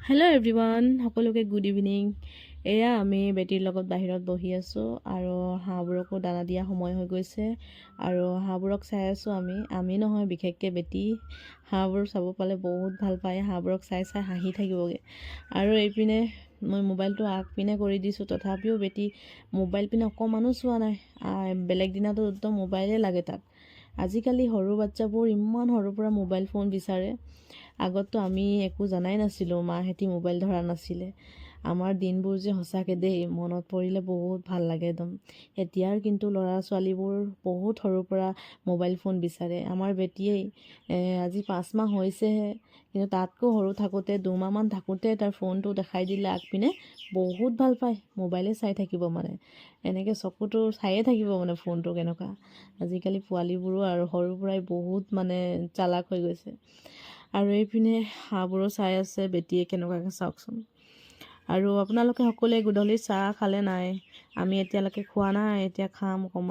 Hello' everyone, সকলোকে good evening. এয়া আমি বেটীৰ লগত বাহিৰত বহি আছোঁ আৰু হাঁহবোৰকো দানা দিয়া সময় হৈ গৈছে আৰু হাঁহবোৰক চাই আছোঁ। আমি নহয়, বিশেষকৈ বেটী হাঁহবোৰ চাব পালে বহুত ভাল পায়। হাঁহবোৰক চাই চাই হাঁহি থাকিবগৈ। আৰু এইপিনে মই মোবাইলটো আগপিনে কৰি দিছোঁ, তথাপিও বেটী মোবাইল পিনে অকণমানো চোৱা নাই। বেলেগ দিনাতো একদম মোবাইলেই লাগে তাক। আজিকালি সৰু বাচ্চাবোৰ ইমান সৰুৰ পৰা মোবাইল ফোন বিচাৰে। আগততো আমি একো জানাই নাছিলোঁ, মাহঁতি মোবাইল ধৰা নাছিলে। আমাৰ দিনবোৰ যে সঁচাকৈ দেই, মনত পৰিলে বহুত ভাল লাগে একদম। এতিয়াৰ কিন্তু ল'ৰা ছোৱালীবোৰ বহুত সৰুৰ পৰা মোবাইল ফোন বিচাৰে। আমাৰ বেটীয়েই আজি 5 মাহ হৈছেহে, কিন্তু তাতকৈ সৰু থাকোঁতে 2 মাহমান থাকোঁতে তাৰ ফোনটো দেখাই দিলে আগপিনে বহুত ভাল পায়। মোবাইলে চাই থাকিব, এনেকৈ চকুটো চায়ে থাকিব ফোনটো কেনেকুৱা। আজিকালি পোৱালীবোৰো আৰু সৰুৰ পৰাই বহুত চালাক হৈ গৈছে। আৰু এইপিনে হাঁহবোৰো চাই আছে বেটীয়ে কেনেকুৱাকৈ, চাওকচোন। আৰু আপোনালোকে সকলোৱে গধূলি চাহ খালে নাই? আমি এতিয়ালৈকে খোৱা নাই, এতিয়া খাম অকণমান।